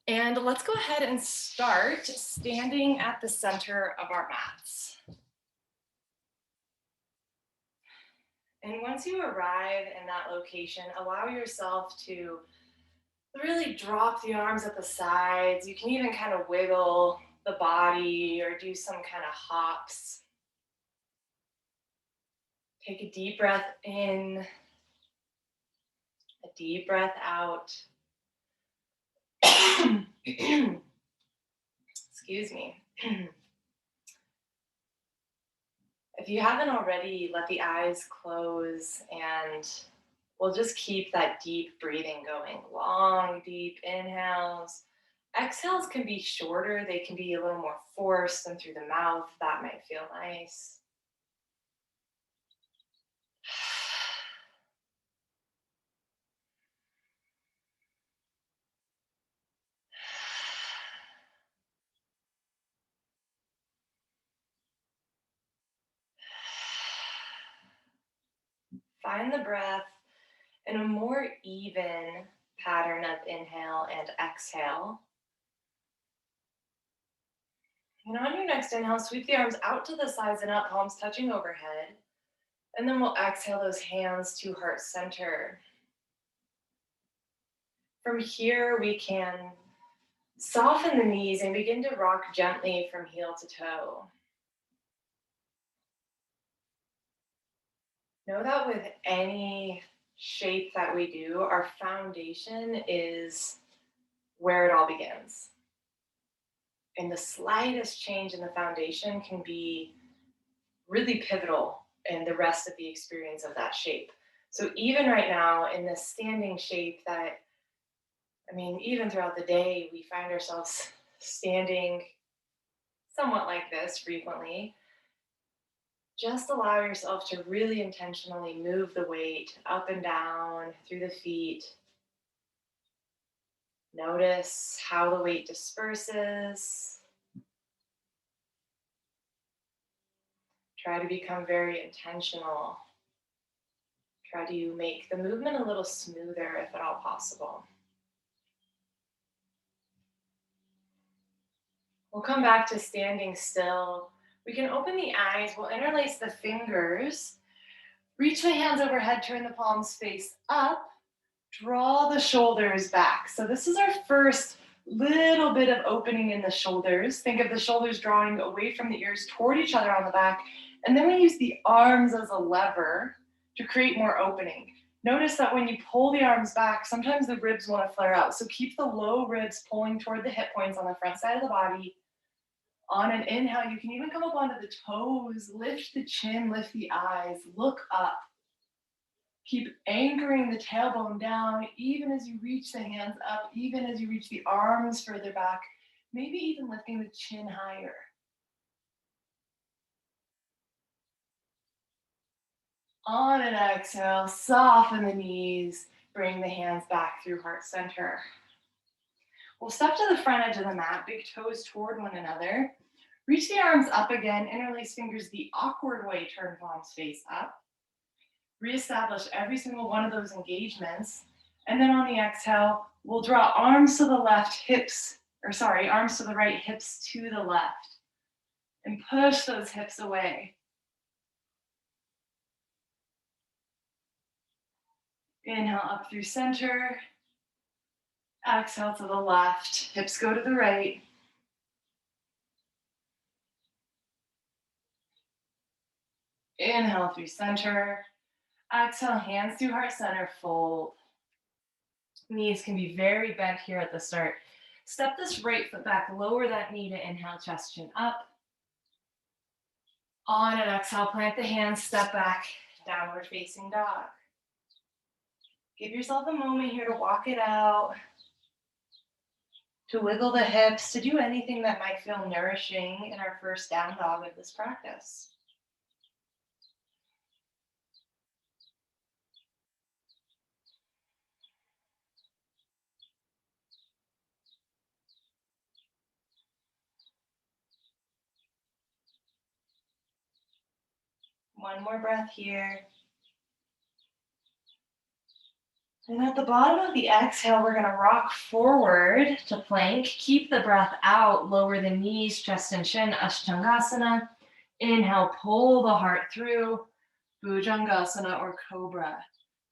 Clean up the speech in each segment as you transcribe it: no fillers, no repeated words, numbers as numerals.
And let's go ahead and start standing at the center of our mats. And once you arrive in that location, allow yourself to really drop the arms at the sides. You can even kind of wiggle the body or do some kind of hops. Take a deep breath in, a deep breath out. Excuse me. If you haven't already, let the eyes close and we'll just keep that deep breathing going. Long, deep inhales. Exhales can be shorter, they can be a little more forced and through the mouth. That might feel nice. Find the breath in a more even pattern of inhale and exhale. And on your next inhale, sweep the arms out to the sides and up, palms touching overhead. And then we'll exhale those hands to heart center. From here, we can soften the knees and begin to rock gently from heel to toe. Know that with any shape that we do, our foundation is where it all begins. And the slightest change in the foundation can be really pivotal in the rest of the experience of that shape. So even right now in this standing shape that, even throughout the day, we find ourselves standing somewhat like this frequently. Just allow yourself to really intentionally move the weight up and down through the feet. Notice how the weight disperses. Try to become very intentional. Try to make the movement a little smoother if at all possible. We'll come back to standing still. We can open the eyes. We'll interlace the fingers. Reach the hands overhead, turn the palms face up. Draw the shoulders back. So this is our first little bit of opening in the shoulders. Think of the shoulders drawing away from the ears toward each other on the back. And then we use the arms as a lever to create more opening. Notice that when you pull the arms back, sometimes the ribs want to flare out. So keep the low ribs pulling toward the hip points on the front side of the body. On an inhale, you can even come up onto the toes, lift the chin, lift the eyes, look up. Keep anchoring the tailbone down, even as you reach the hands up, even as you reach the arms further back, maybe even lifting the chin higher. On an exhale, soften the knees, bring the hands back through heart center. We'll step to the front edge of the mat, big toes toward one another. Reach the arms up again, interlace fingers the awkward way, turn palms face up. Reestablish every single one of those engagements. And then on the exhale, we'll draw arms to the left, arms to the right, hips to the left. And push those hips away. Inhale up through center. Exhale to the left, hips go to the right. Inhale through center. Exhale, hands through heart center, fold. Knees can be very bent here at the start. Step this right foot back, lower that knee to inhale, chest chin up. On an exhale, plant the hands, step back, downward facing dog. Give yourself a moment here to walk it out, to wiggle the hips, to do anything that might feel nourishing in our first down dog of this practice. One more breath here. And at the bottom of the exhale, we're going to rock forward to plank. Keep the breath out. Lower the knees, chest and chin, Ashtangasana. Inhale, pull the heart through, Bhujangasana or Cobra.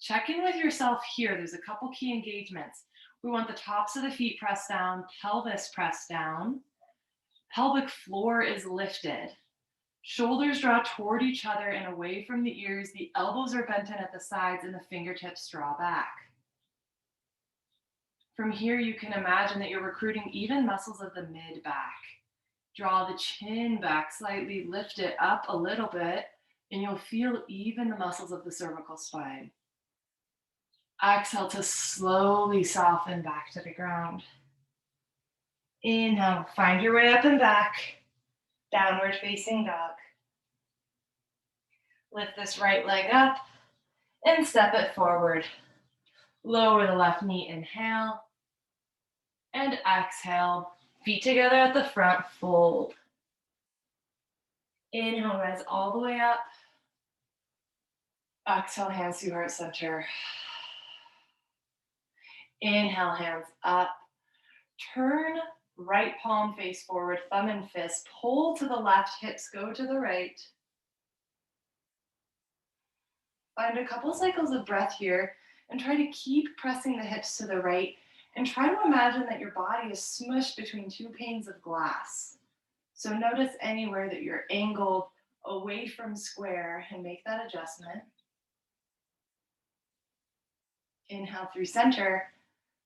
Check in with yourself here. There's a couple key engagements. We want the tops of the feet pressed down, pelvis pressed down. Pelvic floor is lifted. Shoulders draw toward each other and away from the ears. The elbows are bent in at the sides and the fingertips draw back. From here, you can imagine that you're recruiting even muscles of the mid-back. Draw the chin back slightly, lift it up a little bit, and you'll feel even the muscles of the cervical spine. Exhale to slowly soften back to the ground. Inhale, find your way up and back. Downward facing dog. Lift this right leg up and step it forward. Lower the left knee, inhale. And exhale, feet together at the front, fold. Inhale, rise all the way up. Exhale, hands to heart center. Inhale, hands up. Turn right palm face forward, thumb and fist. Pull to the left, hips go to the right. Find a couple cycles of breath here and try to keep pressing the hips to the right and try to imagine that your body is smushed between two panes of glass. So notice anywhere that you're angled away from square and make that adjustment. Inhale through center,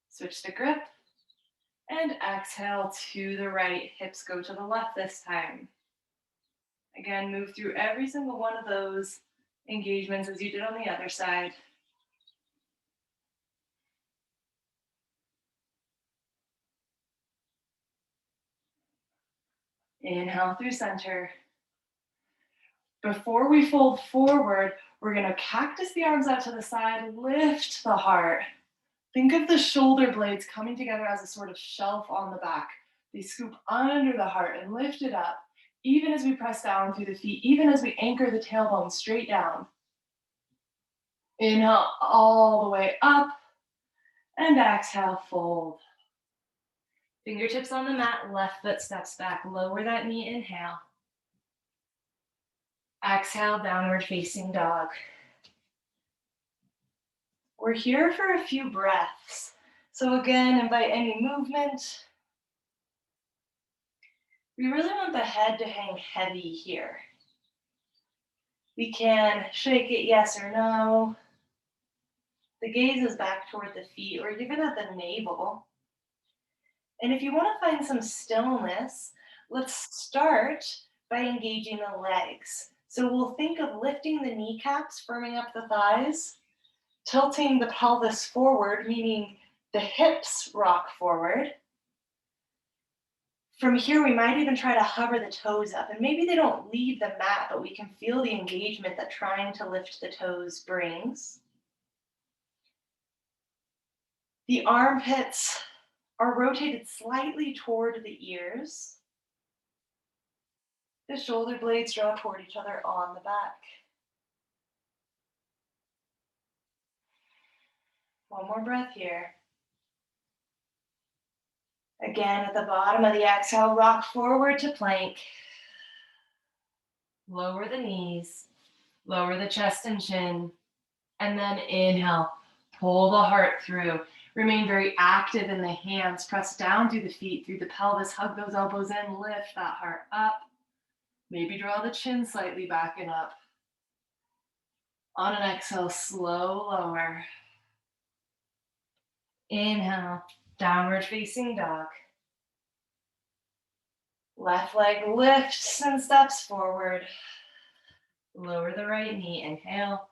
switch the grip, and exhale to the right. Hips go to the left this time. Again, move through every single one of those engagements as you did on the other side. Inhale through center. Before we fold forward, we're going to cactus the arms out to the side, lift the heart. Think of the shoulder blades coming together as a sort of shelf on the back. They scoop under the heart and lift it up, even as we press down through the feet, even as we anchor the tailbone straight down. Inhale all the way up, and exhale, fold. Fingertips on the mat, left foot steps back. Lower that knee, inhale. Exhale, downward facing dog. We're here for a few breaths. So again, invite any movement. We really want the head to hang heavy here. We can shake it yes or no. The gaze is back toward the feet or even at the navel. And if you want to find some stillness, let's start by engaging the legs. So we'll think of lifting the kneecaps, firming up the thighs, tilting the pelvis forward, meaning the hips rock forward. From here, we might even try to hover the toes up. And maybe they don't leave the mat, but we can feel the engagement that trying to lift the toes brings. The armpits are rotated slightly toward the ears. The shoulder blades draw toward each other on the back. One more breath here. Again, at the bottom of the exhale, rock forward to plank. Lower the knees, lower the chest and chin, and then inhale, pull the heart through. Remain very active in the hands, press down through the feet, through the pelvis, hug those elbows in, lift that heart up. Maybe draw the chin slightly back and up. On an exhale, slow lower. Inhale, downward facing dog. Left leg lifts and steps forward. Lower the right knee, inhale.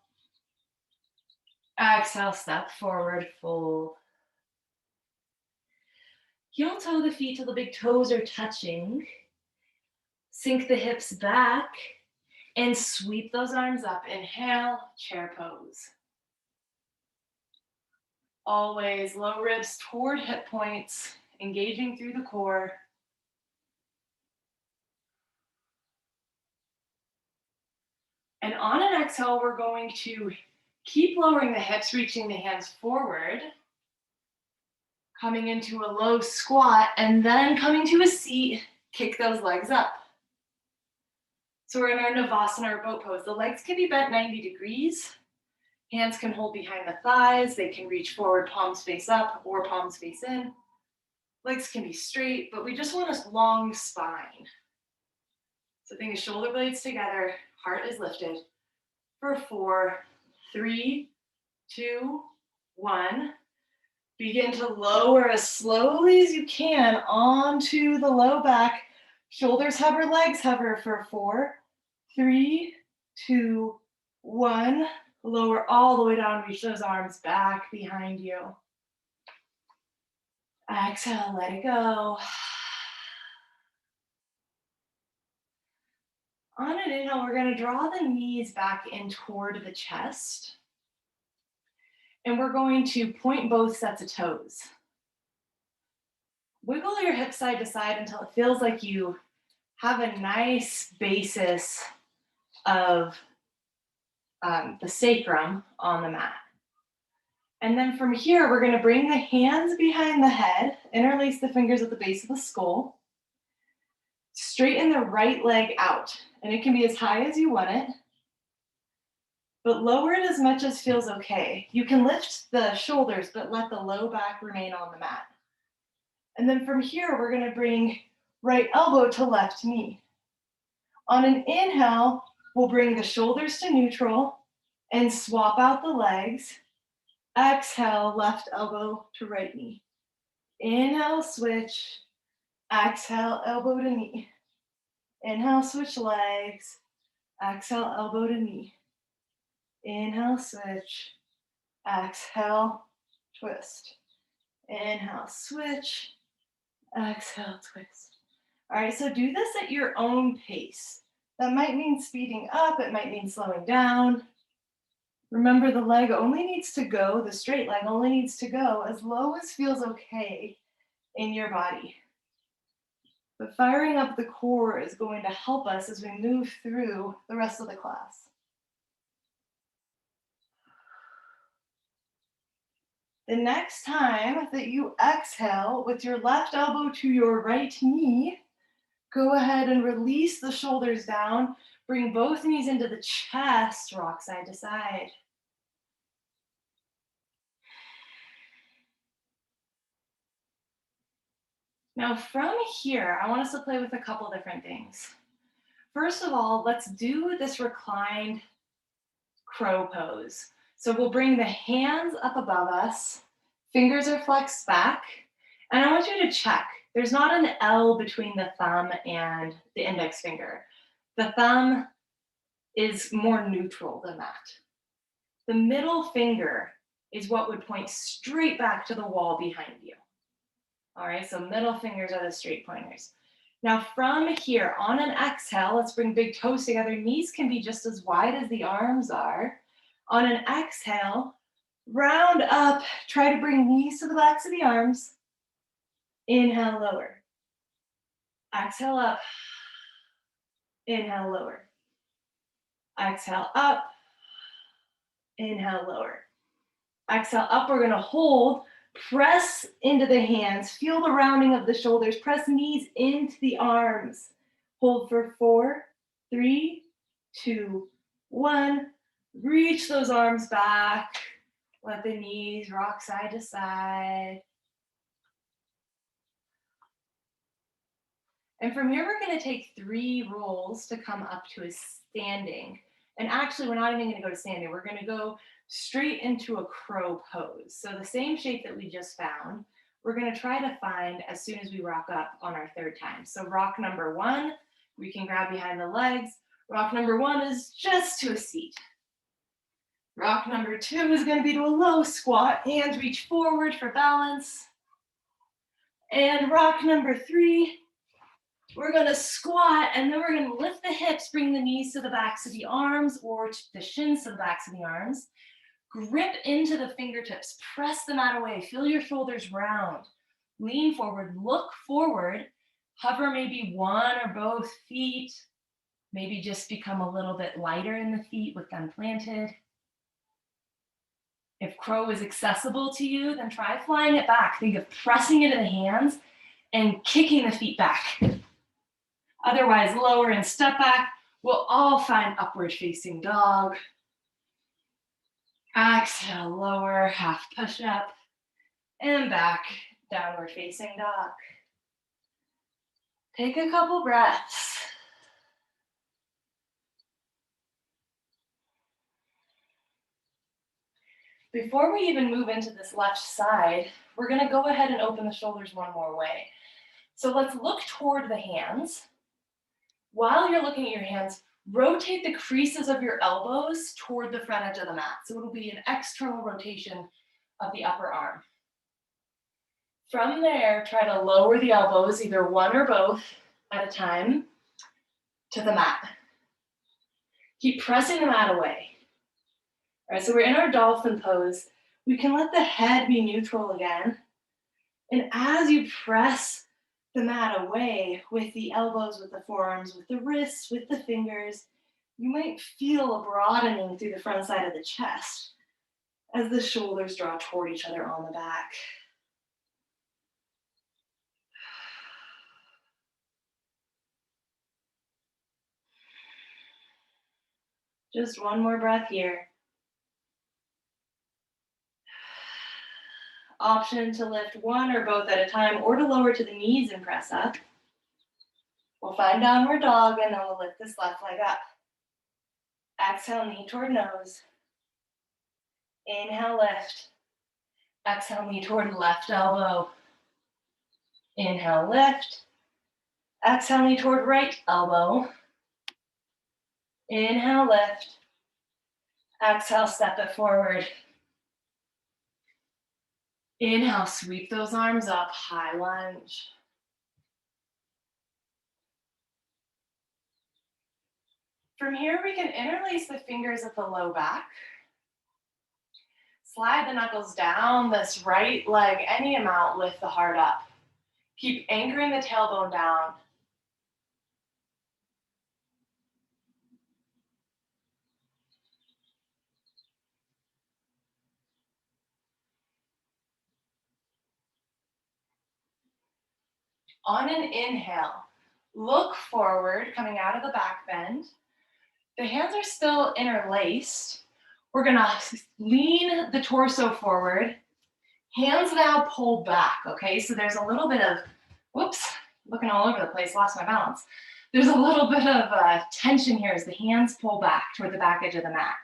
Exhale, step forward, fold. Heel toe the feet till the big toes are touching. Sink the hips back and sweep those arms up. Inhale, chair pose. Always low ribs toward hip points, engaging through the core. And on an exhale, we're going to Keep lowering the hips, reaching the hands forward, coming into a low squat, and then coming to a seat, kick those legs up. So we're in our Navasana or boat pose. The legs can be bent 90 degrees. Hands can hold behind the thighs. They can reach forward, palms face up or palms face in. Legs can be straight, but we just want a long spine. So bring the shoulder blades together, heart is lifted for 4, 3, 2, 1. Begin to lower as slowly as you can onto the low back. Shoulders hover, legs hover for 4, 3, 2, 1. Lower all the way down, reach those arms back behind you. Exhale, let it go. On an inhale, we're going to draw the knees back in toward the chest. And we're going to point both sets of toes. Wiggle your hips side to side until it feels like you have a nice basis of the sacrum on the mat. And then from here, we're going to bring the hands behind the head, interlace the fingers at the base of the skull, straighten the right leg out. And it can be as high as you want it, but lower it as much as feels okay. You can lift the shoulders, but let the low back remain on the mat. And then from here, we're going to bring right elbow to left knee. On an inhale, we'll bring the shoulders to neutral and swap out the legs. Exhale, left elbow to right knee. Inhale, switch. Exhale, elbow to knee. Inhale, switch legs. Exhale, elbow to knee. Inhale, switch. Exhale, twist. Inhale, switch. Exhale, twist. All right, so do this at your own pace. That might mean speeding up. It might mean slowing down. Remember, the leg only needs to go, the straight leg only needs to go as low as feels okay in your body. But firing up the core is going to help us as we move through the rest of the class. The next time that you exhale with your left elbow to your right knee, go ahead and release the shoulders down. Bring both knees into the chest, rock side to side. Now from here, I want us to play with a couple different things. First of all, let's do this reclined crow pose. So we'll bring the hands up above us, fingers are flexed back, and I want you to check. There's not an L between the thumb and the index finger. The thumb is more neutral than that. The middle finger is what would point straight back to the wall behind you. All right, so middle fingers are the straight pointers. Now from here, on an exhale, let's bring big toes together. Knees can be just as wide as the arms are. On an exhale, round up, try to bring knees to the backs of the arms. Inhale, lower. Exhale up. Inhale, lower. Exhale up. Inhale, lower. Exhale up, we're gonna hold. Press into the hands, feel the rounding of the shoulders, press knees into the arms. Hold for 4, 3, 2, 1. Reach those arms back. Let the knees rock side to side. And from here, we're going to take 3 rolls to come up to a standing. And actually, we're not even going to go to standing. We're going to go straight into a crow pose. So the same shape that we just found, we're going to try to find as soon as we rock up on our 3rd time. So rock number 1, we can grab behind the legs. Rock number 1 is just to a seat. Rock number 2 is going to be to a low squat. Hands reach forward for balance. And rock number 3, we're going to squat, and then we're going to lift the hips, bring the knees to the backs of the arms or to the shins to the backs of the arms. Grip into the fingertips, press the mat away, feel your shoulders round. Lean forward, look forward, hover maybe one or both feet, maybe just become a little bit lighter in the feet with them planted. If crow is accessible to you, then try flying it back. Think of pressing into the hands and kicking the feet back. Otherwise, lower and step back. We'll all find upward facing dog. Exhale, lower, half push up, and back, downward facing dog. Take a couple breaths. Before we even move into this left side, we're gonna go ahead and open the shoulders one more way. So let's look toward the hands. While you're looking at your hands, rotate the creases of your elbows toward the front edge of the mat. So it'll be an external rotation of the upper arm. From there, try to lower the elbows, either one or both at a time, to the mat. Keep pressing the mat away. All right, so we're in our dolphin pose. We can let the head be neutral again. And as you press the mat away with the elbows, with the forearms, with the wrists, with the fingers, you might feel a broadening through the front side of the chest as the shoulders draw toward each other on the back. Just one more breath here. Option to lift one or both at a time, or to lower to the knees and press up. We'll find downward dog, and then we'll lift this left leg up. Exhale, knee toward nose. Inhale, lift. Exhale, knee toward left elbow. Inhale, lift. Exhale, knee toward right elbow. Inhale, lift. Exhale, step it forward. Inhale, sweep those arms up, high lunge. From here, we can interlace the fingers at the low back. Slide the knuckles down this right leg any amount, lift the heart up. Keep anchoring the tailbone down. On an inhale, look forward, coming out of the back bend. The hands are still interlaced. We're gonna lean the torso forward. Hands now pull back, okay? So there's a little bit of, whoops, looking all over the place, lost my balance. There's a little bit of tension here as the hands pull back toward the back edge of the mat.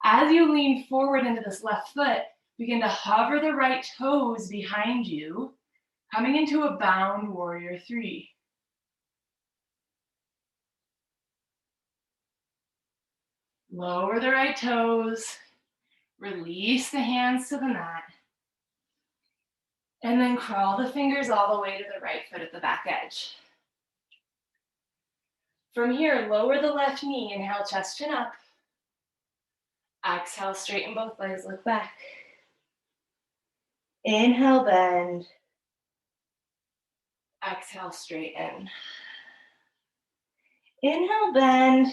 As you lean forward into this left foot, begin to hover the right toes behind you, coming into a bound warrior three. Lower the right toes, release the hands to the mat, and then crawl the fingers all the way to the right foot at the back edge. From here, lower the left knee, inhale, chest chin up. Exhale, straighten both legs, look back. Inhale, bend. Exhale, straighten. Inhale, bend.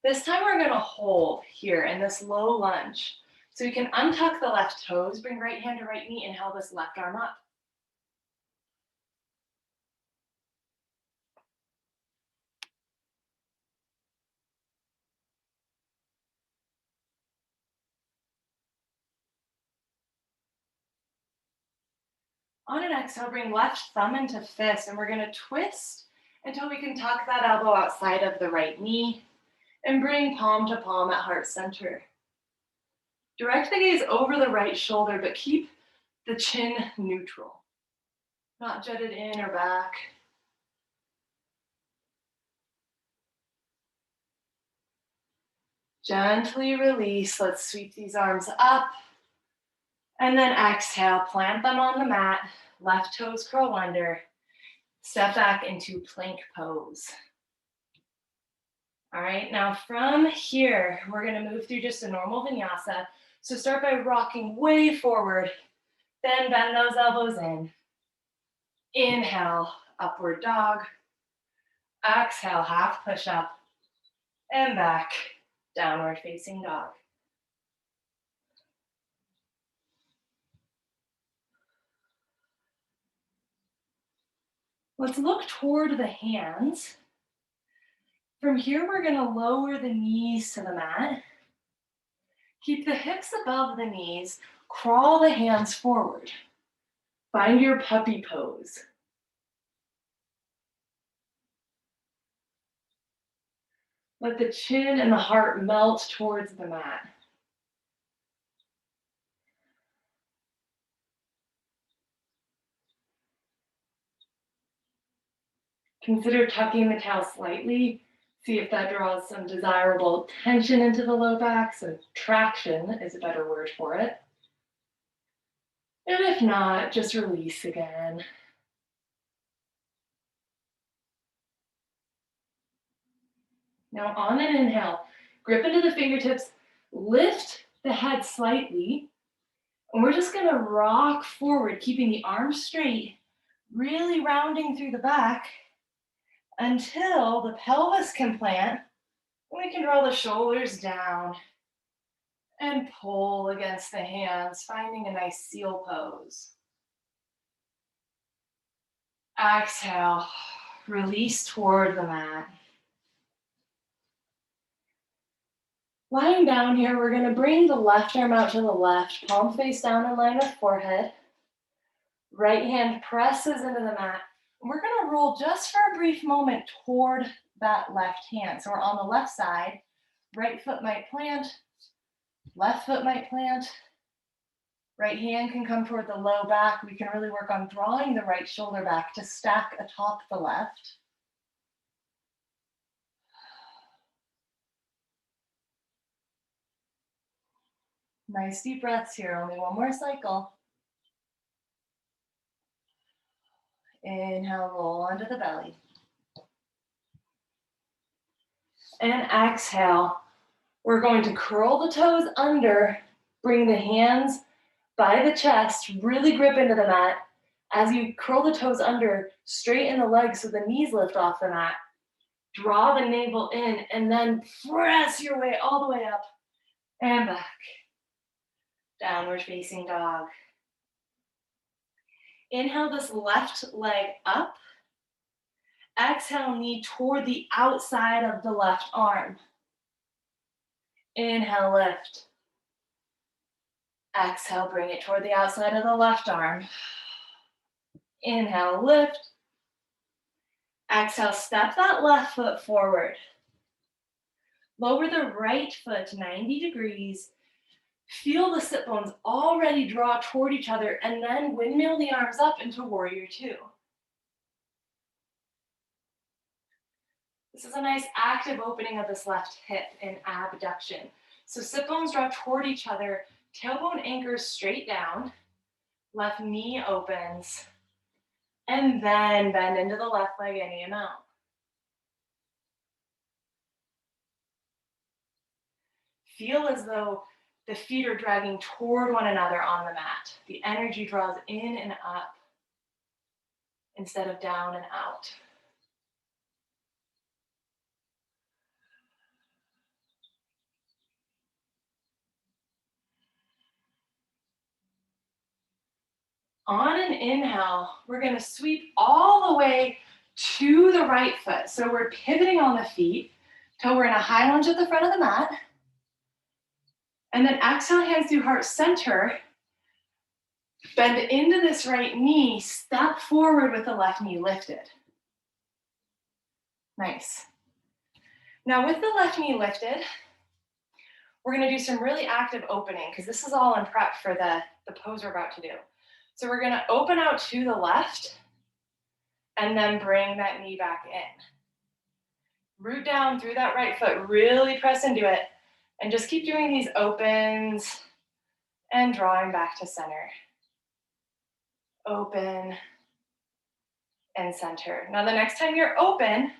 This time we're gonna hold here in this low lunge. So you can untuck the left toes, bring right hand to right knee, inhale this left arm up. On an exhale, bring left thumb into fist, and we're gonna twist until we can tuck that elbow outside of the right knee and bring palm to palm at heart center. Direct the gaze over the right shoulder, but keep the chin neutral, not jutted in or back. Gently release. Let's sweep these arms up. And then exhale, plant them on the mat. Left toes curl under. Step back into plank pose. All right, now from here, we're gonna move through just a normal vinyasa. So start by rocking way forward, then bend those elbows in. Inhale, upward dog. Exhale, half push up, and back, downward facing dog. Let's look toward the hands. From here, we're gonna lower the knees to the mat. Keep the hips above the knees. Crawl the hands forward. Find your puppy pose. Let the chin and the heart melt towards the mat. Consider tucking the tail slightly. See if that draws some desirable tension into the low back. So traction is a better word for it. And if not, just release again. Now on an inhale, grip into the fingertips, lift the head slightly, and we're just gonna rock forward, keeping the arms straight, really rounding through the back until the pelvis can plant. We can draw the shoulders down and pull against the hands, finding a nice seal pose. Exhale, release toward the mat. Lying down here, we're gonna bring the left arm out to the left, palm face down in line with forehead. Right hand presses into the mat. We're gonna roll just for a brief moment toward that left hand. So we're on the left side, right foot might plant, left foot might plant. Right hand can come toward the low back. We can really work on drawing the right shoulder back to stack atop the left. Nice deep breaths here, only one more cycle. Inhale, roll onto the belly. And exhale, we're going to curl the toes under, bring the hands by the chest, really grip into the mat. As you curl the toes under, straighten the legs so the knees lift off the mat. Draw the navel in and then press your way all the way up and back. Downward facing dog. Inhale this left leg up. Exhale, knee toward the outside of the left arm. Inhale, lift. Exhale, bring it toward the outside of the left arm. Inhale, lift. Exhale, step that left foot forward. Lower the right foot 90 degrees. Feel the sit bones already draw toward each other, and then windmill the arms up into warrior two. This is a nice active opening of this left hip in abduction. So sit bones draw toward each other, tailbone anchors straight down, left knee opens, and then bend into the left leg any amount. Feel as though the feet are dragging toward one another on the mat. The energy draws in and up instead of down and out. On an inhale, we're going to sweep all the way to the right foot. So we're pivoting on the feet till we're in a high lunge at the front of the mat. And then exhale, hands through heart center. Bend into this right knee, step forward with the left knee lifted. Nice. Now with the left knee lifted, we're gonna do some really active opening because this is all in prep for the pose we're about to do. So we're gonna open out to the left and then bring that knee back in. Root down through that right foot, really press into it, and just keep doing these opens and drawing back to center. Open and center. Now the next time you're open,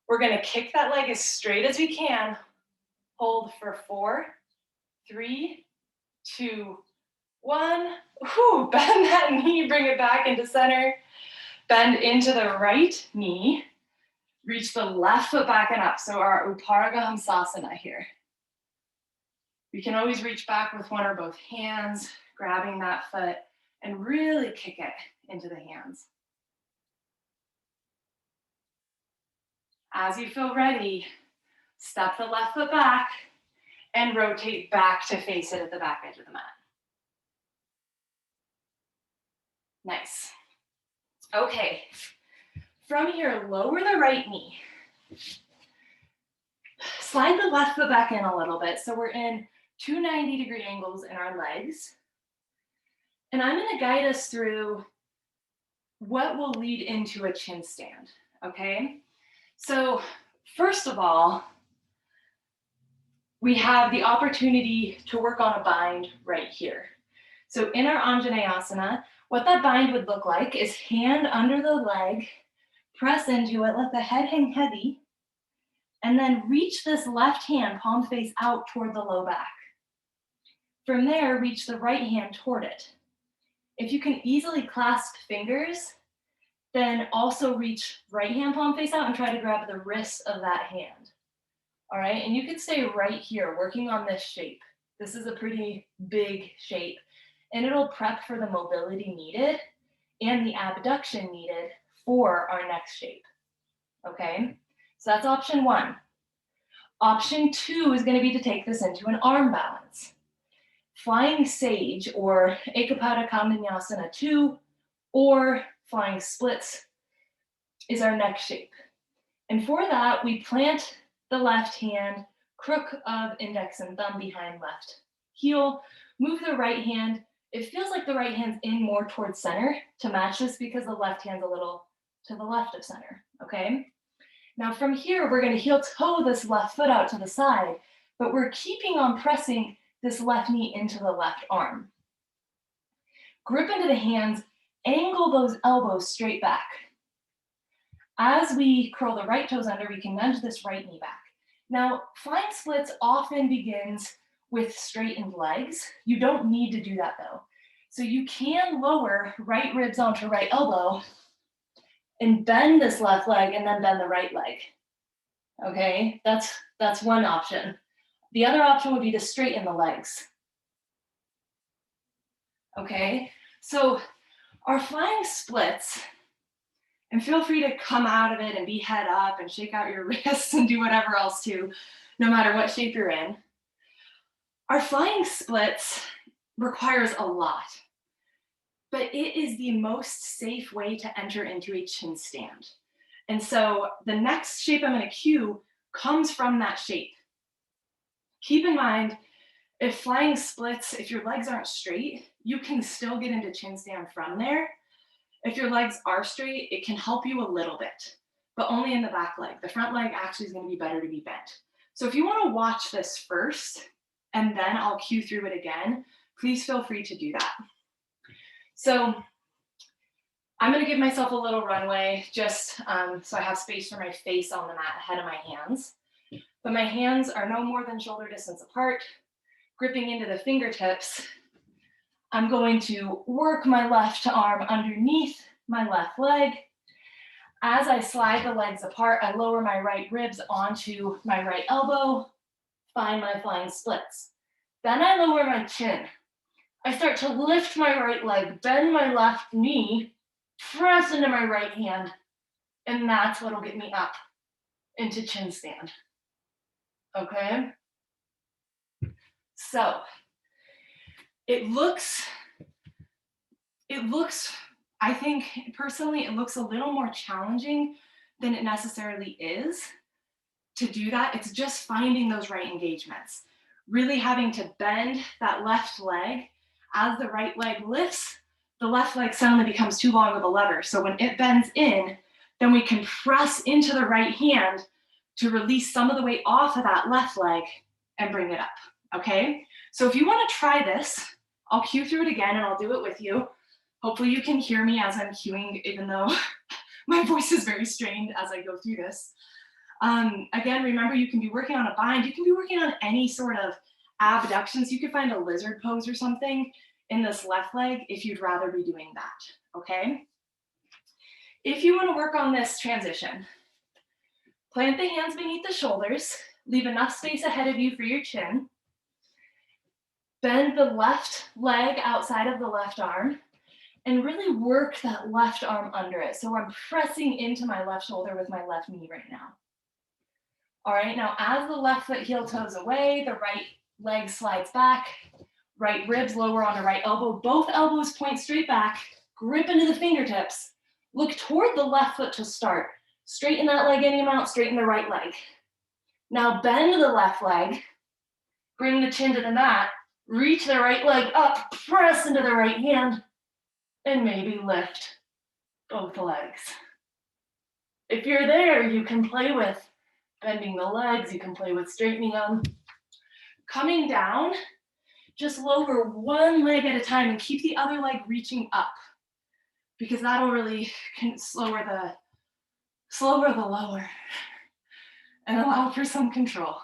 we're gonna kick that leg as straight as we can. Hold for 4, 3, 2, 1. Whew, bend that knee, bring it back into center. Bend into the right knee. Reach the left foot back and up. So our Uparagamsasana here. We can always reach back with one or both hands, grabbing that foot, and really kick it into the hands. As you feel ready, step the left foot back and rotate back to face it at the back edge of the mat. Nice. Okay, from here, lower the right knee. Slide the left foot back in a little bit. So we're in 290-degree angles in our legs. And I'm gonna guide us through what will lead into a chin stand, okay? So first of all, we have the opportunity to work on a bind right here. So in our Anjanae Asana, what that bind would look like is hand under the leg, press into it, let the head hang heavy, and then reach this left hand, palm face out toward the low back. From there, reach the right hand toward it. If you can easily clasp fingers, then also reach right hand palm face out and try to grab the wrist of that hand. All right, and you can stay right here working on this shape. This is a pretty big shape, and it'll prep for the mobility needed and the abduction needed for our next shape. Okay, so that's option one. Option two is going to be to take this into an arm balance. Flying sage or Ekapada Vinyasa 2 or flying splits is our next shape. And for that, we plant the left hand, crook of index and thumb behind left heel, move the right hand. It feels like the right hand's in more towards center to match this because the left hand's a little to the left of center, okay? Now from here, we're gonna heel toe this left foot out to the side, but we're keeping on pressing this left knee into the left arm. Grip into the hands, angle those elbows straight back. As we curl the right toes under, we can nudge this right knee back. Now, flying splits often begins with straightened legs. You don't need to do that though. So you can lower right ribs onto right elbow and bend this left leg and then bend the right leg. Okay, that's one option. The other option would be to straighten the legs. Okay, so our flying splits, and feel free to come out of it and be head up and shake out your wrists and do whatever else too, no matter what shape you're in. Our flying splits requires a lot, but it is the most safe way to enter into a chin stand. And so the next shape I'm going to cue comes from that shape. Keep in mind, if flying splits, if your legs aren't straight, you can still get into chin stand from there. If your legs are straight, it can help you a little bit, but only in the back leg. The front leg actually is going to be better to be bent. So if you want to watch this first, and then I'll cue through it again, please feel free to do that. So I'm going to give myself a little runway just so I have space for my face on the mat ahead of my hands. But my hands are no more than shoulder distance apart, gripping into the fingertips. I'm going to work my left arm underneath my left leg. As I slide the legs apart, I lower my right ribs onto my right elbow, find my flying splits. Then I lower my chin. I start to lift my right leg, bend my left knee, press into my right hand, and that's what'll get me up into chin stand. Okay? So, it looks, I think personally, it looks a little more challenging than it necessarily is to do that. It's just finding those right engagements. Really having to bend that left leg. As the right leg lifts, the left leg suddenly becomes too long of a lever. So when it bends in, then we can press into the right hand to release some of the weight off of that left leg and bring it up, okay? So if you wanna try this, I'll cue through it again and I'll do it with you. Hopefully you can hear me as I'm cueing, even though my voice is very strained as I go through this. Again, remember you can be working on a bind, you can be working on any sort of abductions. You could find a lizard pose or something in this left leg if you'd rather be doing that, okay? If you wanna work on this transition, plant the hands beneath the shoulders, leave enough space ahead of you for your chin, bend the left leg outside of the left arm, and really work that left arm under it. So I'm pressing into my left shoulder with my left knee right now. All right, now as the left foot heel toes away, the right leg slides back, right ribs lower on the right elbow, both elbows point straight back, grip into the fingertips, look toward the left foot to start. Straighten that leg any amount, straighten the right leg. Now bend the left leg, bring the chin to the mat, reach the right leg up, press into the right hand, and maybe lift both legs. If you're there, you can play with bending the legs, you can play with straightening them. Coming down, just lower one leg at a time and keep the other leg reaching up, because that'll really slower the lower and allow for some control.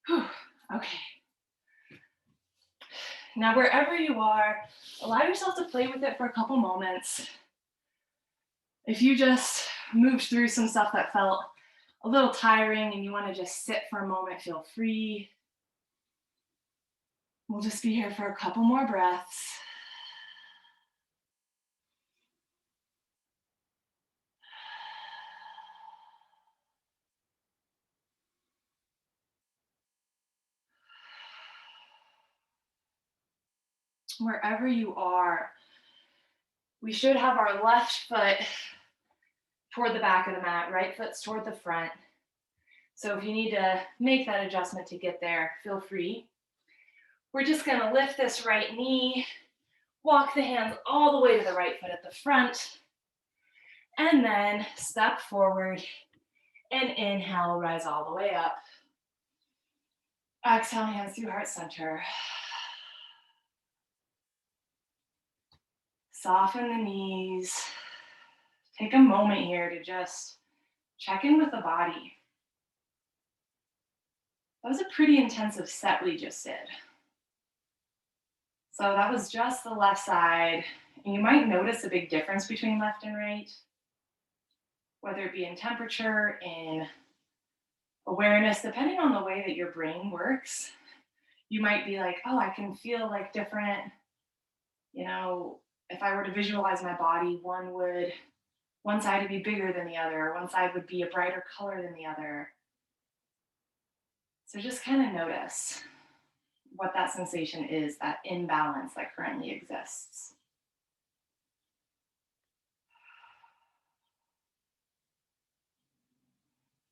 Whew. Okay. Now, wherever you are, allow yourself to play with it for a couple moments. If you just moved through some stuff that felt a little tiring and you want to just sit for a moment, feel free. We'll just be here for a couple more breaths. Wherever you are, we should have our left foot toward the back of the mat, right foot's toward the front. So if you need to make that adjustment to get there, feel free. We're just gonna lift this right knee, walk the hands all the way to the right foot at the front, and then step forward and inhale, rise all the way up. Exhale, hands through heart center. Soften the knees. Take a moment here to just check in with the body. That was a pretty intensive set we just did. So that was just the left side. And you might notice a big difference between left and right, whether it be in temperature, in awareness, depending on the way that your brain works. You might be like, oh, I can feel like different, if I were to visualize my body, one side would be bigger than the other, one side would be a brighter color than the other. So just kind of notice what that sensation is, that imbalance that currently exists.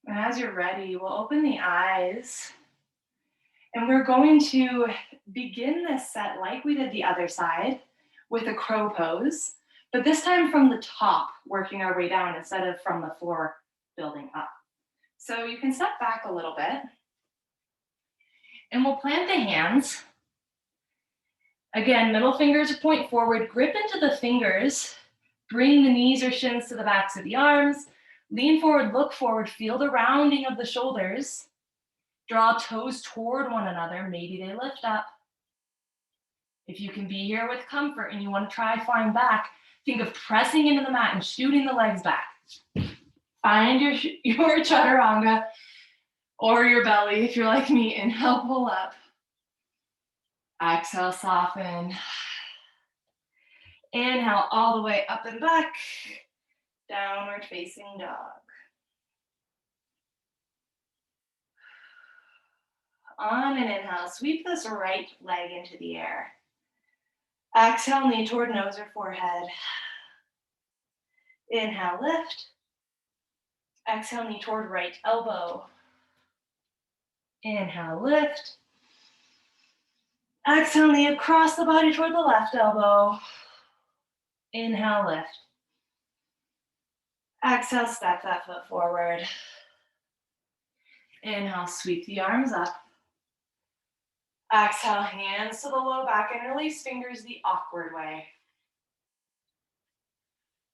And as you're ready, we'll open the eyes and we're going to begin this set like we did the other side with a crow pose, but this time from the top, working our way down instead of from the floor building up. So you can step back a little bit and we'll plant the hands. Again, middle fingers point forward, grip into the fingers, bring the knees or shins to the backs of the arms, lean forward, look forward, feel the rounding of the shoulders, draw toes toward one another, maybe they lift up. If you can be here with comfort and you want to try flying back, think of pressing into the mat and shooting the legs back. Find your chaturanga or your belly if you're like me. Inhale, pull up. Exhale, soften. Inhale all the way up and back. Downward facing dog. On an inhale, sweep this right leg into the air. Exhale, knee toward nose or forehead. Inhale, lift. Exhale, knee toward right elbow. Inhale, lift. Exhale, knee across the body toward the left elbow. Inhale, lift. Exhale, step that foot forward. Inhale, sweep the arms up. Exhale, hands to the low back, interlace fingers the awkward way.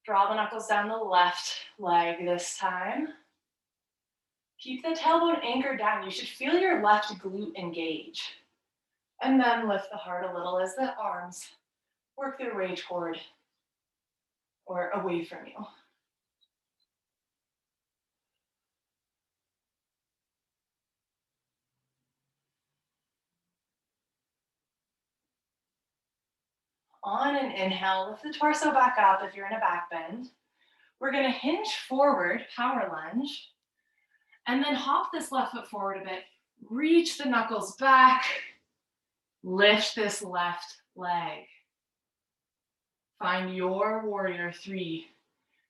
Draw the knuckles down the left leg this time. Keep the tailbone anchored down. You should feel your left glute engage. And then lift the heart a little as the arms work their way toward or away from you. On an inhale, lift the torso back up if you're in a back bend. We're going to hinge forward, power lunge. And then hop this left foot forward a bit. Reach the knuckles back. Lift this left leg. Find your warrior three.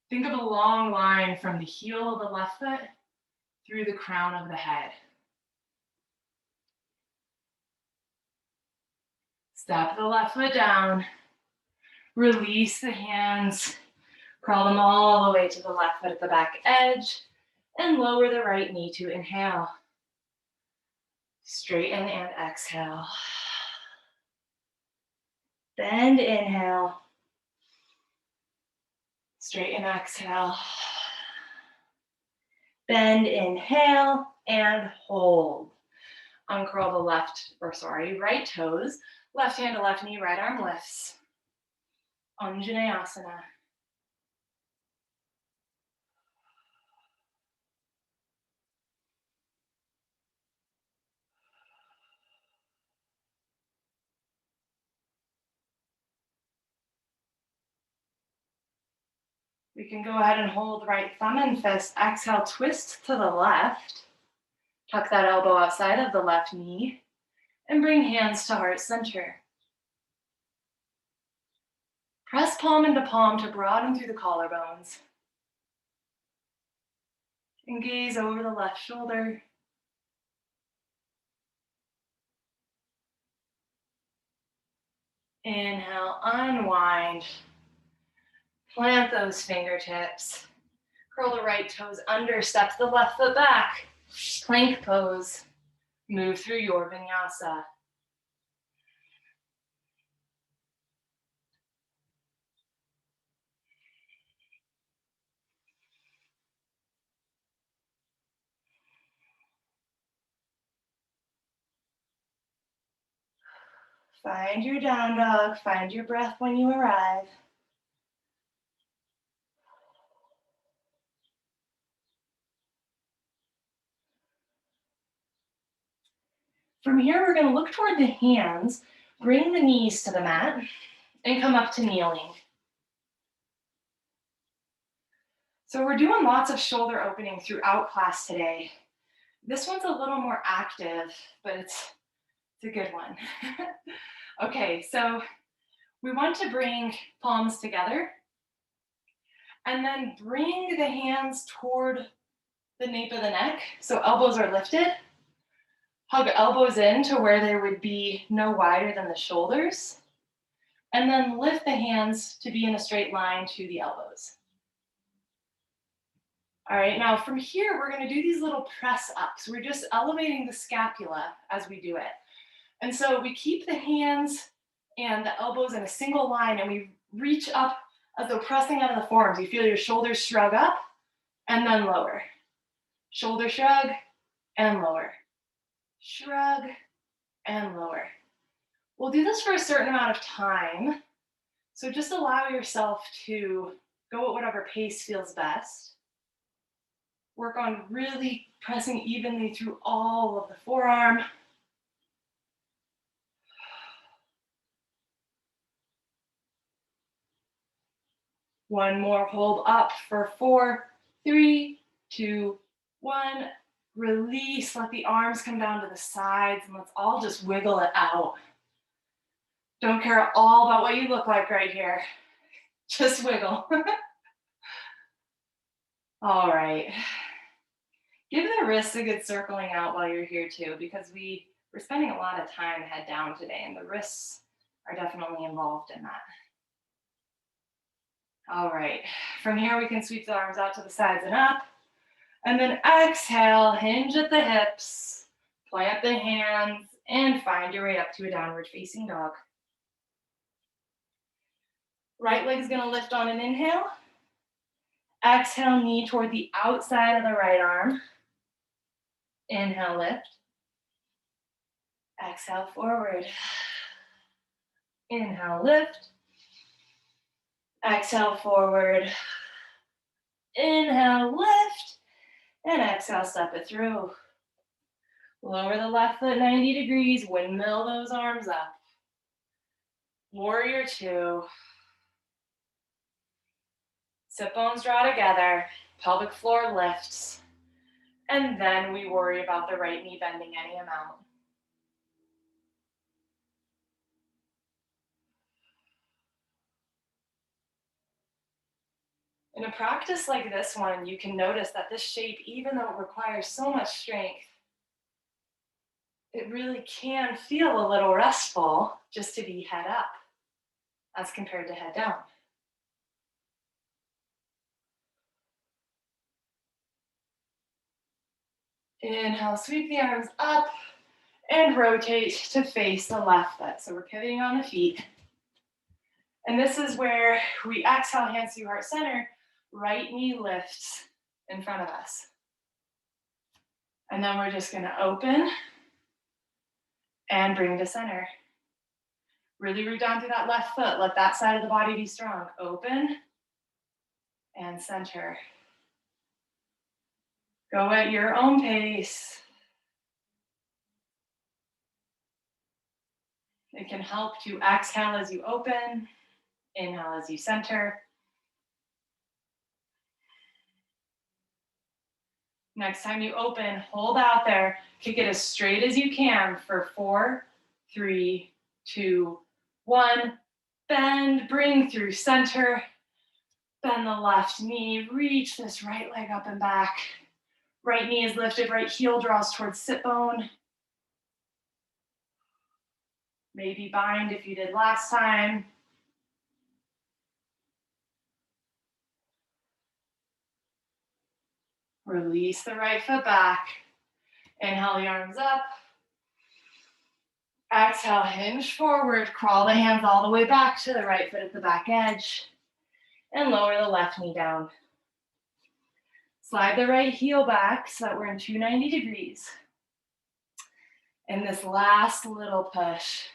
Think of a long line from the heel of the left foot through the crown of the head. Step the left foot down. Release the hands. Crawl them all the way to the left foot at the back edge. And lower the right knee to inhale. Straighten and exhale. Bend, inhale. Straighten, exhale. Bend, inhale, and hold. Uncurl the right toes. Left hand to left knee, right arm lifts. Anjanae Asana. We can go ahead and hold right thumb and fist. Exhale, twist to the left. Tuck that elbow outside of the left knee. And bring hands to heart center. Press palm into palm to broaden through the collarbones. And gaze over the left shoulder. Inhale, unwind. Plant those fingertips. Curl the right toes under, step the left foot back. Plank pose. Move through your vinyasa. Find your down dog. Find your breath when you arrive. From here, we're going to look toward the hands, bring the knees to the mat, and come up to kneeling. So we're doing lots of shoulder opening throughout class today. This one's a little more active, but it's a good one. Okay, so we want to bring palms together and then bring the hands toward the nape of the neck. So elbows are lifted. Hug elbows in to where they would be no wider than the shoulders. And then lift the hands to be in a straight line to the elbows. All right, now from here, we're going to do these little press ups. We're just elevating the scapula as we do it. And so we keep the hands and the elbows in a single line, and we reach up as though pressing out of the forearms. You feel your shoulders shrug up and then lower. Shoulder shrug and lower. Shrug and lower. We'll do this for a certain amount of time. So just allow yourself to go at whatever pace feels best. Work on really pressing evenly through all of the forearm. One more, hold up for 4, 3, 2, 1. Release, let the arms come down to the sides, and let's all just wiggle it out. Don't care at all about what you look like right here. Just wiggle. All right. Give the wrists a good circling out while you're here too, because we're spending a lot of time head down today, and the wrists are definitely involved in that. All right, from here we can sweep the arms out to the sides and up. And then exhale, hinge at the hips, plant the hands, and find your way up to a downward facing dog. Right leg's gonna lift on an inhale. Exhale, knee toward the outside of the right arm. Inhale, lift. Exhale, forward. Inhale, lift. Exhale, forward. Inhale, lift. And exhale, step it through. Lower the left foot 90 degrees, windmill those arms up. Warrior two. Sit bones draw together, pelvic floor lifts. And then we worry about the right knee bending any amount. In a practice like this one, you can notice that this shape, even though it requires so much strength, it really can feel a little restful just to be head up as compared to head down. Inhale, sweep the arms up and rotate to face the left foot. So we're pivoting on the feet. And this is where we exhale, hands to heart center, right knee lifts in front of us. And then we're just gonna open and bring to center. Really root down through that left foot. Let that side of the body be strong. Open and center. Go at your own pace. It can help to exhale as you open, inhale as you center. Next time you open, hold out there. Kick it as straight as you can for 4, 3, 2, 1. Bend, bring through center. Bend the left knee, reach this right leg up and back. Right knee is lifted, right heel draws towards sit bone. Maybe bind if you did last time. Release the right foot back. Inhale the arms up. Exhale, hinge forward. Crawl the hands all the way back to the right foot at the back edge. And lower the left knee down. Slide the right heel back so that we're in 290 degrees. And this last little push.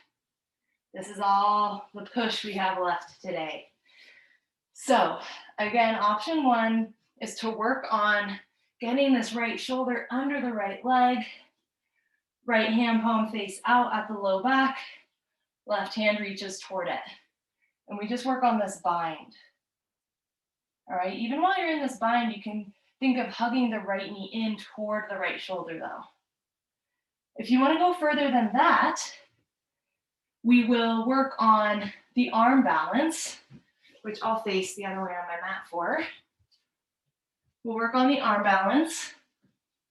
This is all the push we have left today. So again, option 1 is to work on getting this right shoulder under the right leg. Right hand palm face out at the low back. Left hand reaches toward it. And we just work on this bind. All right, even while you're in this bind, you can think of hugging the right knee in toward the right shoulder though. If you want to go further than that, we will work on the arm balance, which I'll face the other way on my mat for. We'll work on the arm balance,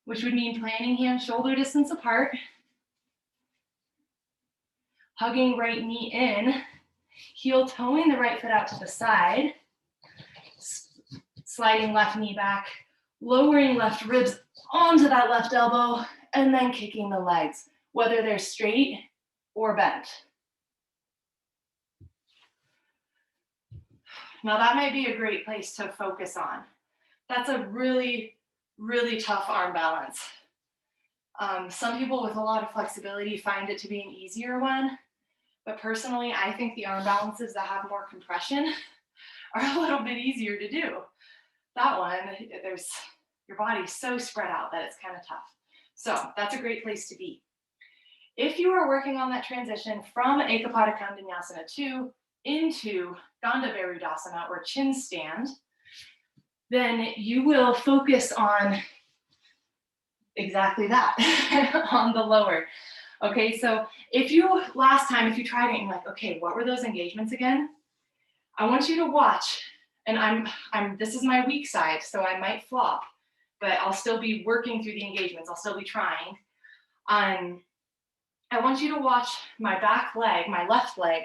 which would mean planting hands shoulder distance apart, hugging right knee in, heel toeing the right foot out to the side, sliding left knee back, lowering left ribs onto that left elbow, and then kicking the legs, whether they're straight or bent. Now that might be a great place to focus on. That's a really, really tough arm balance. Some people with a lot of flexibility find it to be an easier one, but personally, I think the arm balances that have more compression are a little bit easier to do. That one, your body's so spread out that it's kind of tough. So that's a great place to be. If you are working on that transition from Ekapada Vinyasa 2 into Danda Varudasana or chin stand, then you will focus on exactly that, on the lower. Okay, so if you tried it and you're like, okay, what were those engagements again? I want you to watch, and this is my weak side, so I might flop, but I'll still be working through the engagements. I'll still be trying. I want you to watch my back leg, my left leg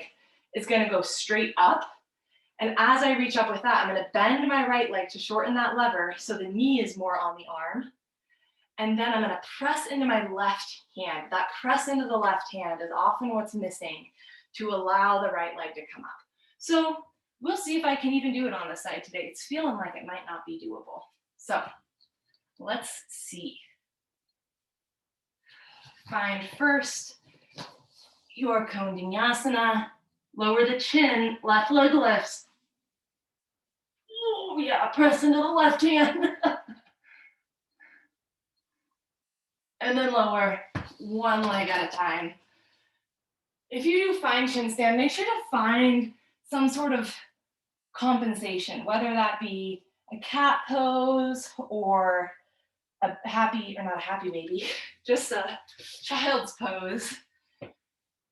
is gonna go straight up. And as I reach up with that, I'm gonna bend my right leg to shorten that lever so the knee is more on the arm. And then I'm gonna press into my left hand. That press into the left hand is often what's missing to allow the right leg to come up. So we'll see if I can even do it on this side today. It's feeling like it might not be doable. So let's see. Find first your Vinyasa. Lower the chin, left leg lifts. Oh yeah, press into the left hand. And then lower one leg at a time. If you do find chin stand, make sure to find some sort of compensation, whether that be a cat pose or a happy, or not a happy baby, just a child's pose,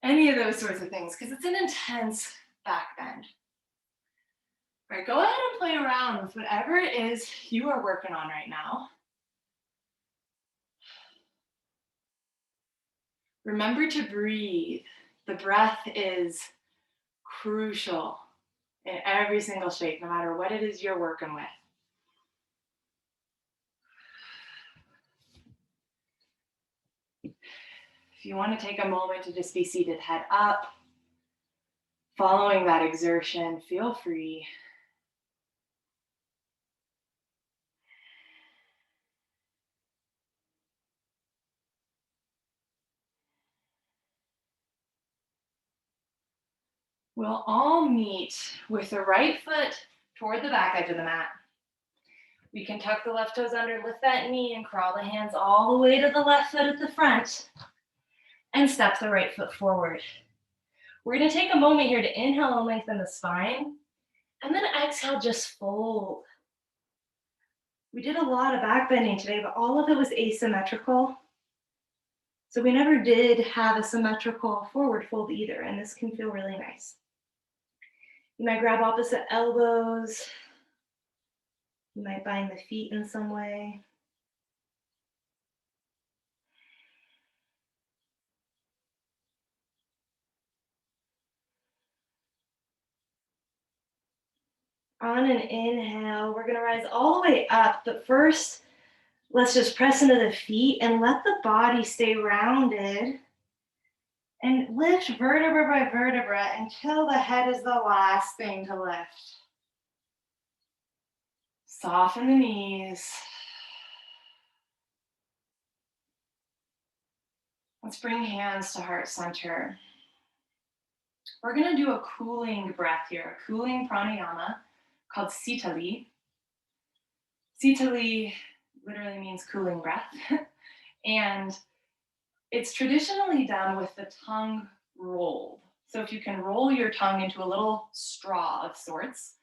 any of those sorts of things, because it's an intense back bend. All right, go ahead and play around with whatever it is you are working on right now. Remember to breathe. The breath is crucial in every single shape, no matter what it is you're working with. If you want to take a moment to just be seated head up, following that exertion, feel free. We'll all meet with the right foot toward the back edge of the mat. We can tuck the left toes under, lift that knee, and crawl the hands all the way to the left foot at the front, and step the right foot forward. We're going to take a moment here to inhale and lengthen the spine, and then exhale, just fold. We did a lot of back bending today, but all of it was asymmetrical. So we never did have a symmetrical forward fold either, and this can feel really nice. You might grab opposite elbows. You might bind the feet in some way. On an inhale, we're going to rise all the way up, but first, let's just press into the feet and let the body stay rounded and lift vertebra by vertebra until the head is the last thing to lift. Soften the knees. Let's bring hands to heart center. We're going to do a cooling breath here, a cooling pranayama called Sitali. Sitali literally means cooling breath. And it's traditionally done with the tongue rolled. So if you can roll your tongue into a little straw of sorts,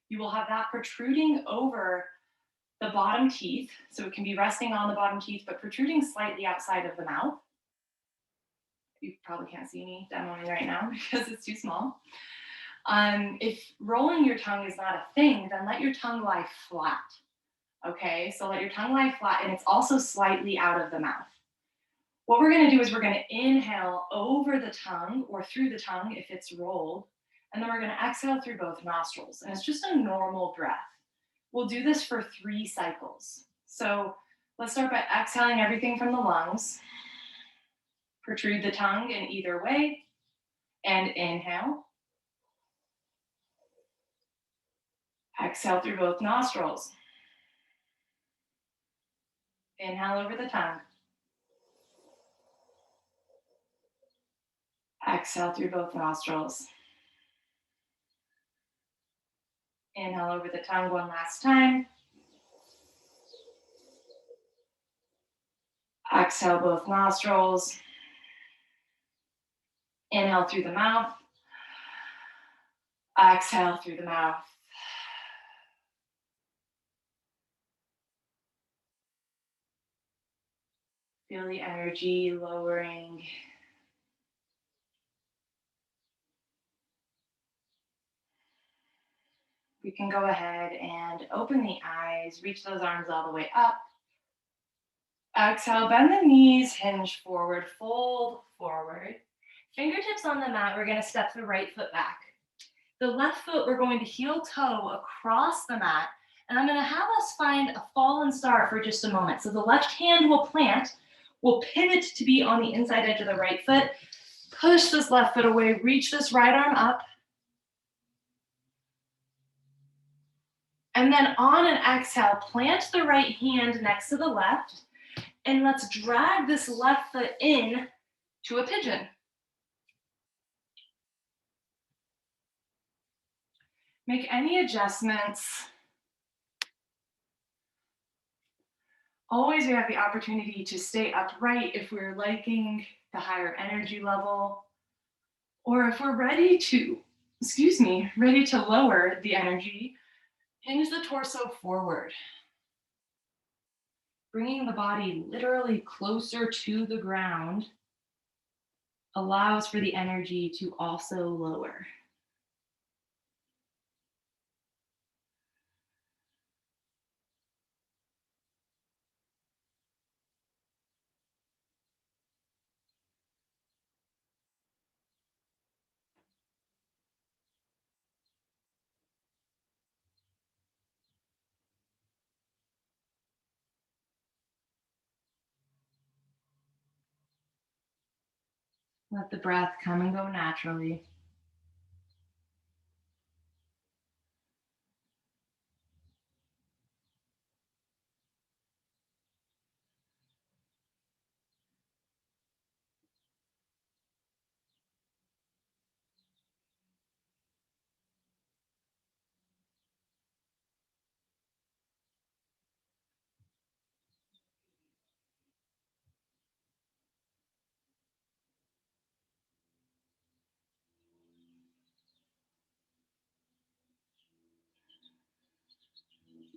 you will have that protruding over the bottom teeth. So it can be resting on the bottom teeth, but protruding slightly outside of the mouth. You probably can't see me demoing right now because it's too small. If rolling your tongue is not a thing, then let your tongue lie flat. Okay, so let your tongue lie flat, and it's also slightly out of the mouth. What we're going to do is we're going to inhale over the tongue or through the tongue if it's rolled, and then we're going to exhale through both nostrils, and it's just a normal breath. We'll do this for 3 cycles. So let's start by exhaling everything from the lungs. Protrude the tongue in either way, and inhale. Exhale through both nostrils. Inhale over the tongue. Exhale through both nostrils. Inhale over the tongue one last time. Exhale both nostrils. Inhale through the mouth. Exhale through the mouth. Feel the energy lowering. We can go ahead and open the eyes, reach those arms all the way up. Exhale, bend the knees, hinge forward, fold forward. Fingertips on the mat, we're going to step the right foot back. The left foot, we're going to heel toe across the mat, and I'm going to have us find a fallen star for just a moment. So the left hand will plant, will pivot to be on the inside edge of the right foot, push this left foot away, reach this right arm up, and then on an exhale, plant the right hand next to the left, and let's drag this left foot in to a pigeon. Make any adjustments. Always we have the opportunity to stay upright if we're liking the higher energy level, or if we're ready to lower the energy, hinge the torso forward. Bringing the body literally closer to the ground allows for the energy to also lower. Let the breath come and go naturally.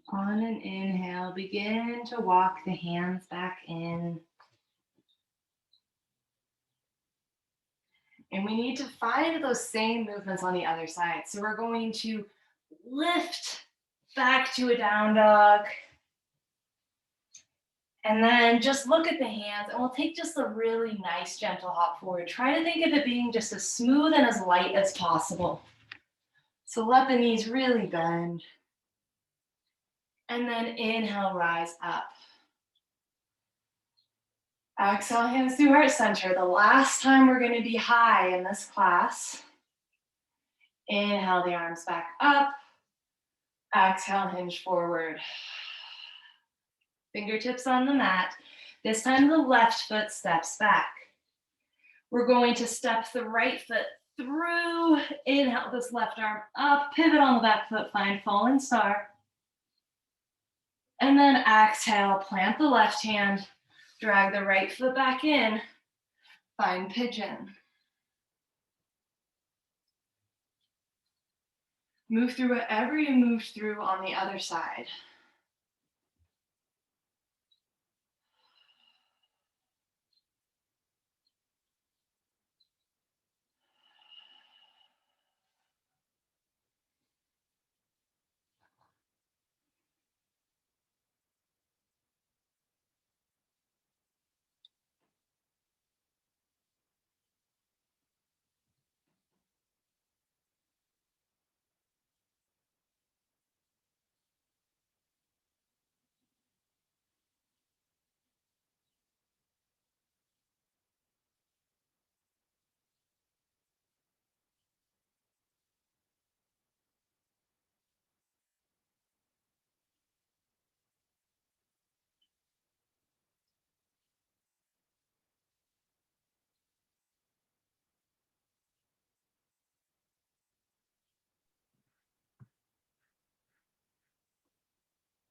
On an inhale, begin to walk the hands back in. And we need to find those same movements on the other side. So we're going to lift back to a down dog. And then just look at the hands, and we'll take just a really nice gentle hop forward. Try to think of it being just as smooth and as light as possible. So let the knees really bend. And then inhale, rise up. Exhale, hands through heart center. The last time we're going to be high in this class. Inhale the arms back up. Exhale, hinge forward. Fingertips on the mat. This time the left foot steps back. We're going to step the right foot through. Inhale this left arm up. Pivot on the back foot. Find fallen star. And then exhale, plant the left hand. Drag the right foot back in. Find pigeon. Move through whatever you moved through on the other side.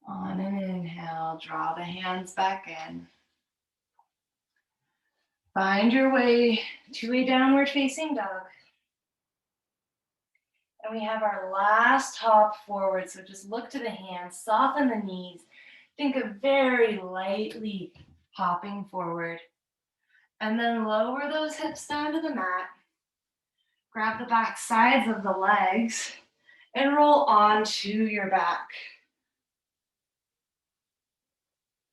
On an inhale, draw the hands back in. Find your way to a downward facing dog. And we have our last hop forward. So just look to the hands, soften the knees. Think of very lightly hopping forward. And then lower those hips down to the mat. Grab the back sides of the legs and roll onto your back.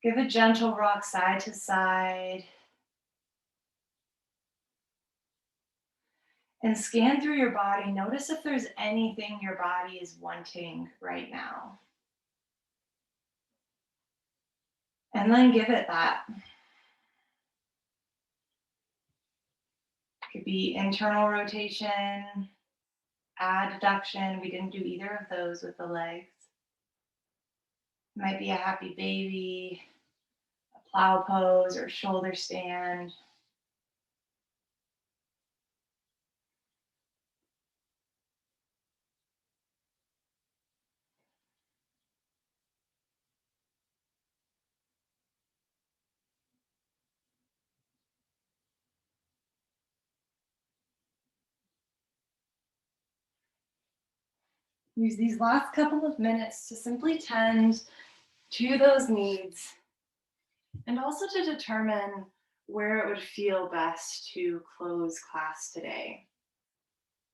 Give a gentle rock side to side. And scan through your body. Notice if there's anything your body is wanting right now. And then give it that. It could be internal rotation, adduction. We didn't do either of those with the legs. It might be a happy baby, a plow pose, or shoulder stand. Use these last couple of minutes to simply tend to those needs. And also to determine where it would feel best to close class today.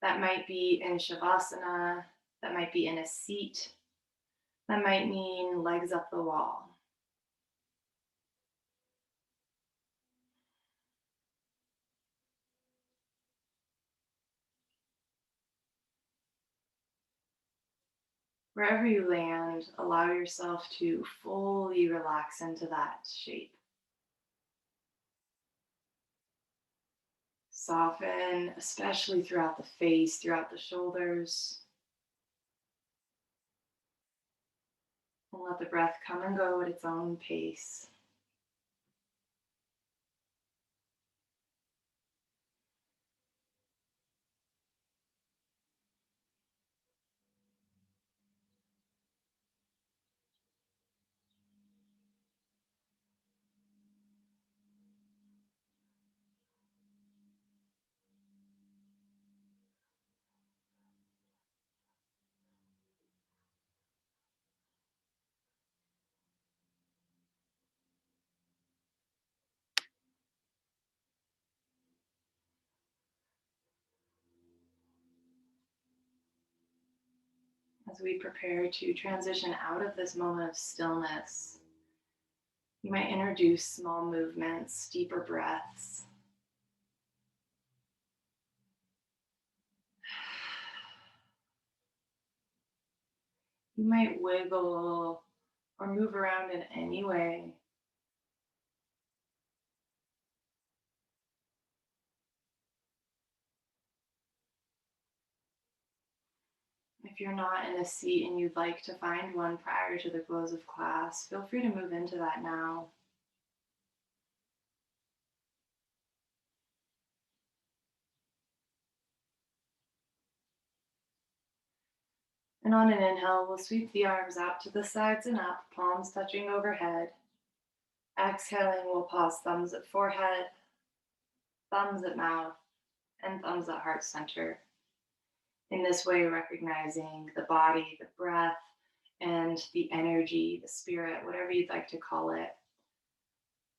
That might be in Shavasana, that might be in a seat, that might mean legs up the wall. Wherever you land, allow yourself to fully relax into that shape. Soften, especially throughout the face, throughout the shoulders, and let the breath come and go at its own pace. As we prepare to transition out of this moment of stillness, you might introduce small movements, deeper breaths. You might wiggle or move around in any way. If you're not in a seat and you'd like to find one prior to the close of class, feel free to move into that now. And on an inhale, we'll sweep the arms out to the sides and up, palms touching overhead. Exhaling, we'll pause thumbs at forehead, thumbs at mouth, and thumbs at heart center. In this way, recognizing the body, the breath, and the energy, the spirit, whatever you'd like to call it,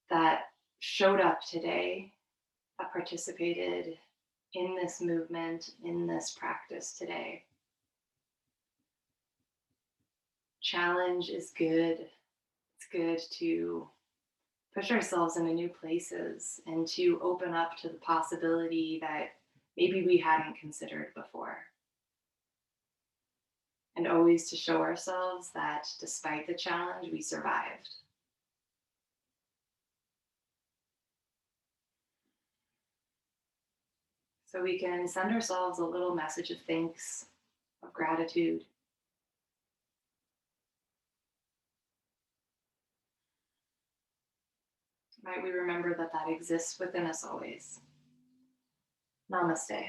that showed up today, that participated in this movement, in this practice today. Challenge is good. It's good to push ourselves into new places and to open up to the possibility that maybe we hadn't considered before. And always to show ourselves that despite the challenge, we survived. So we can send ourselves a little message of thanks, of gratitude. Might we remember that that exists within us always. Namaste.